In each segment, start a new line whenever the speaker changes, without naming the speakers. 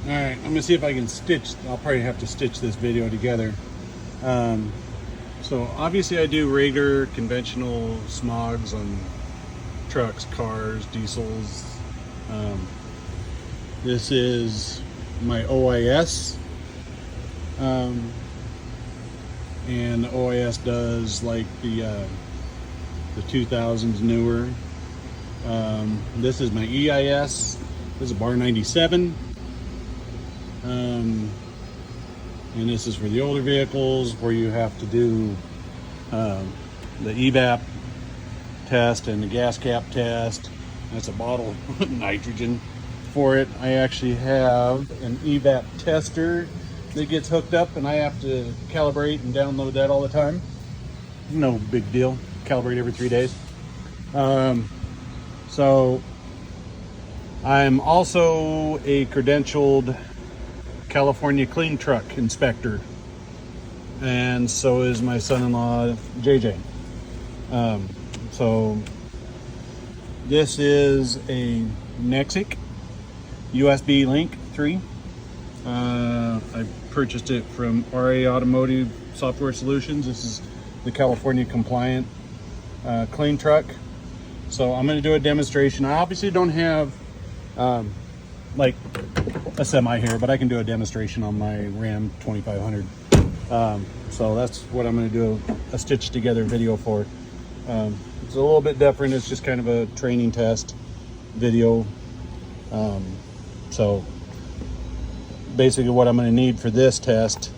Alright, I'm gonna see if I can stitch. I'll probably have to stitch this video together. So obviously I do regular conventional smogs on trucks, cars, diesels. This is my OIS, and the OIS does like the 2000s newer. This is my EIS. This is a bar 97, and this is for the older vehicles where you have to do the evap test and the gas cap test. That's a bottle of nitrogen for it. I actually have an evap tester that gets hooked up, and I have to calibrate and download that all the time. No big deal. Calibrate every 3 days. So I'm also a credentialed California clean truck inspector, and so is my son-in-law JJ. So this is a Nexic USB Link 3. I purchased it from RA Automotive Software Solutions. This is the California compliant clean truck. So I'm going to do a demonstration. I obviously don't have like a semi here, but I can do a demonstration on my Ram 2500. So that's what I'm going to do a stitch together video for. It's a little bit different. It's just kind of a training test video. So basically what I'm going to need for this test,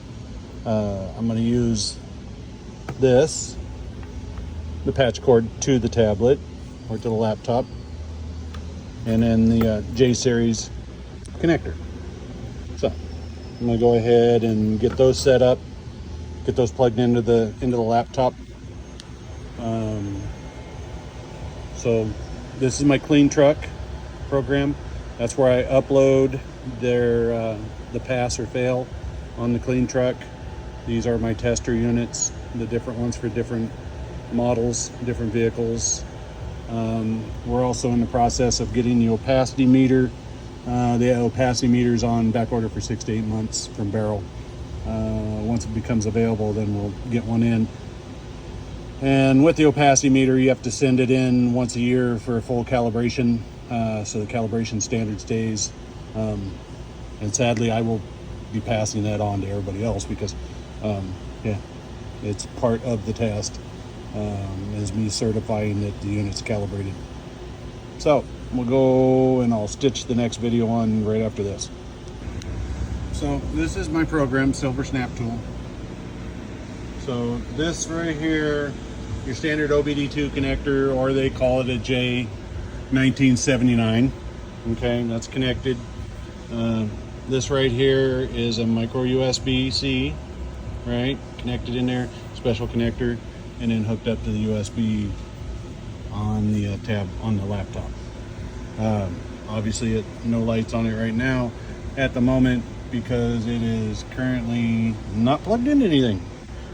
I'm going to use the patch cord to the tablet or to the laptop, and then the J series connector. So I'm going to go ahead and get those set up, get those plugged into the laptop. So this is my clean truck program. That's where I upload their the pass or fail on the clean truck. These are my tester units, the different ones for different models, different vehicles. We're also in the process of getting the opacity meter. The opacity meter is on back order for 6 to 8 months from Barrel. Once it becomes available, then we'll get one in. And with the opacity meter, you have to send it in once a year for a full calibration, so the calibration standard stays. And sadly, I will be passing that on to everybody else because, yeah, it's part of the test, is me certifying that the unit's calibrated. So we'll go and I'll stitch the next video on right after this. So this is my program, Silver Snap Tool. So this right here, your standard OBD2 connector, or they call it a J1979. Okay, that's connected. This right here is a micro USB-C, right? Connected in there, special connector, and then hooked up to the USB on the tab on the laptop. Obviously, no lights on it right now at the moment because it is currently not plugged into anything.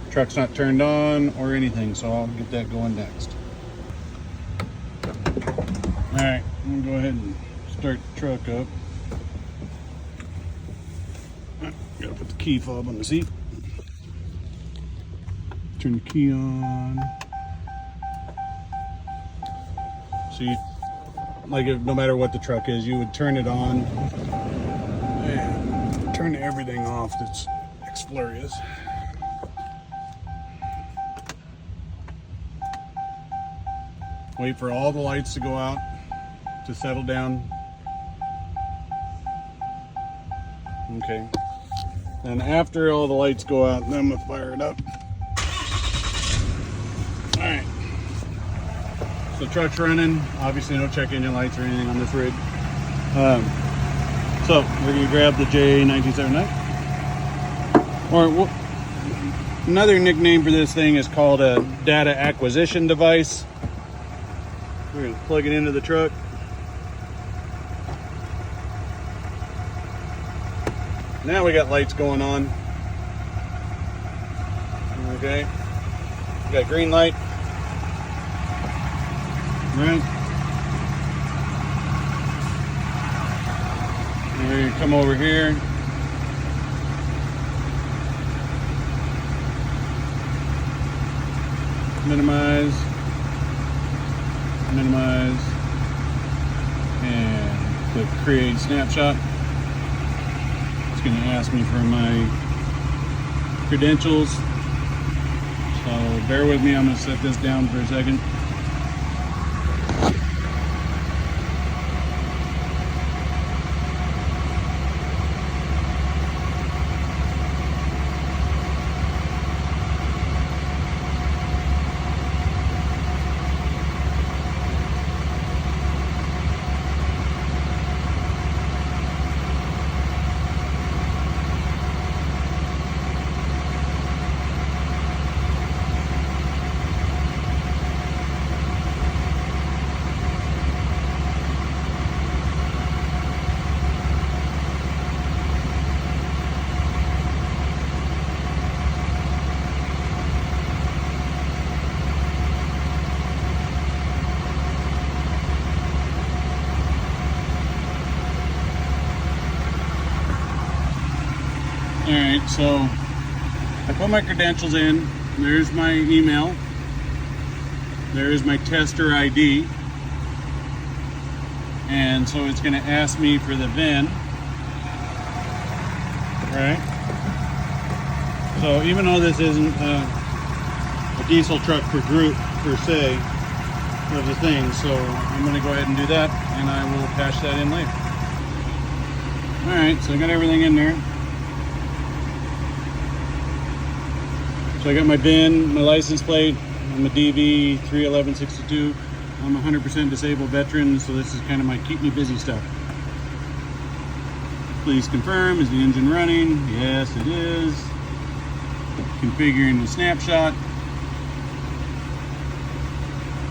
Truck's not turned on or anything, so I'll get that going next. All right, I'm gonna go ahead and start the truck up. Gotta put the key fob on the seat. Turn the key on. So you, like, if no matter what the truck is, you would turn it on and turn everything off that's explorious. Wait for all the lights to go out, to settle down. Okay. And after all the lights go out, then I'm gonna fire it up. All right. So truck's running. Obviously no check engine lights or anything on this rig. So we're gonna grab the J1979. Or another nickname for this thing is called a data acquisition device. We're going to plug it into the truck. Now we got lights going on. Okay. We got green light. Right. We're gonna come over here. Minimize, and click create snapshot. It's going to ask me for my credentials, so bear with me. I'm going to set this down for a second. All right, so I put my credentials in. There's my email. There's my tester ID. And so it's going to ask me for the VIN. Right? So even though this isn't a diesel truck per group per se of the thing, so I'm going to go ahead and do that, and I will patch that in later. All right, so I got everything in there. So I got my VIN, my license plate. I'm a DV 31162. I'm a 100% disabled veteran, so this is kind of my keep me busy stuff. Please confirm, is the engine running? Yes, it is. Configuring the snapshot.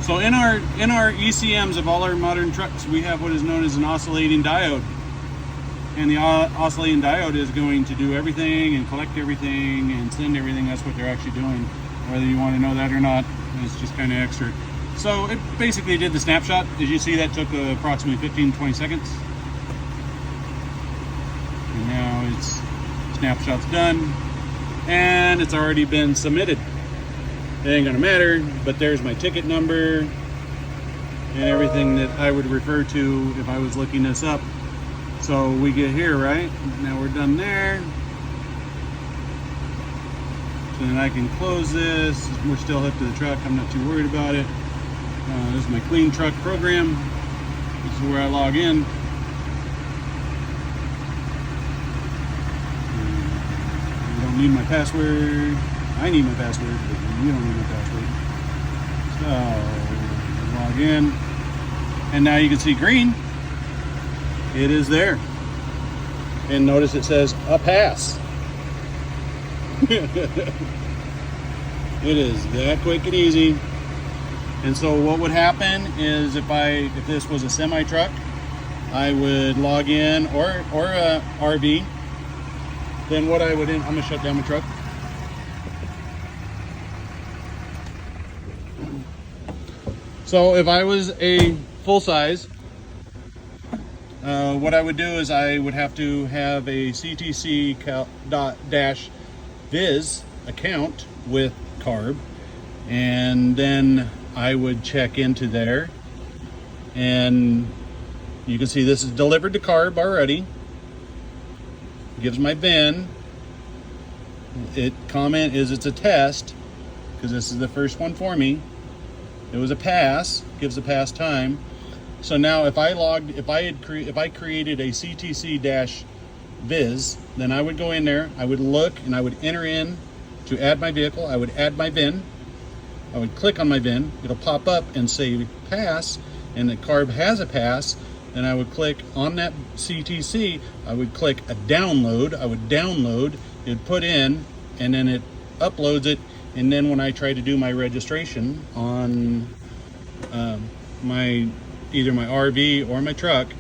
So in our ECMs of all our modern trucks, we have what is known as an oscillating diode. And the oscillating diode is going to do everything and collect everything and send everything. That's what they're actually doing. Whether you want to know that or not, it's just kind of extra. So it basically did the snapshot. As you see, that took approximately 15-20 seconds. And now it's snapshot's done. And it's already been submitted. It ain't gonna matter, but there's my ticket number and everything that I would refer to if I was looking this up. So we get here, right? Now we're done there. So then I can close this. We're still hooked to the truck. I'm not too worried about it. This is my clean truck program. This is where I log in. You don't need my password. I need my password, but you don't need my password. So log in. And now you can see green. It is there. And notice it says a pass. It is that quick and easy. And so what would happen is if this was a semi truck, I would log in, or a RV. Then what I'm gonna shut down my truck. So if I was a full size, what I would do is I would have to have a CTC-viz account with CARB, and then I would check into there, and you can see this is delivered to CARB already. It gives my VIN. Comment is it's a test, because this is the first one for me. It was a pass, gives a pass time. So now if I created a CTC-viz, then I would go in there, I would look, and I would enter in to add my vehicle. I would add my VIN. I would click on my VIN. It'll pop up and say pass, and the CARB has a pass. Then I would click on that CTC. I would click a download. I would download. It would put in, and then it uploads it. And then when I try to do my registration on either my RV or my truck,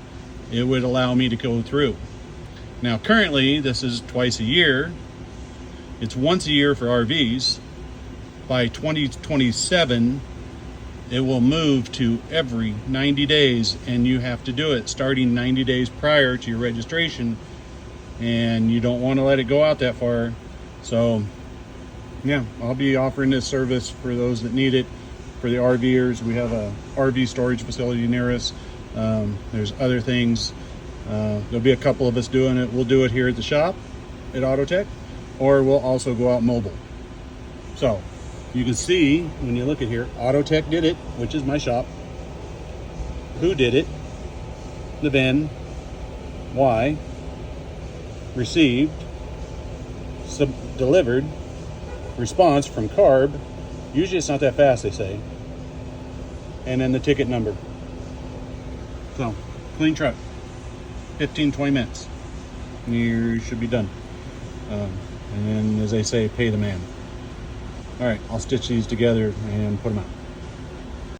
it would allow me to go through. Now currently this is twice a year. It's once a year for RVs. By 2027 it will move to every 90 days, and you have to do it starting 90 days prior to your registration, and you don't want to let it go out that far. So yeah, I'll be offering this service for those that need it. For the RVers, we have a RV storage facility near us. There's other things. There'll be a couple of us doing it. We'll do it here at the shop at Autotech, or we'll also go out mobile. So you can see when you look at here, Autotech did it, which is my shop. Who did it? The VIN. Why? Received. Delivered. Response from CARB. Usually it's not that fast, they say. And then the ticket number. So, clean truck. 15-20 minutes. You should be done. And then, as they say, pay the man. All right, I'll stitch these together and put them out.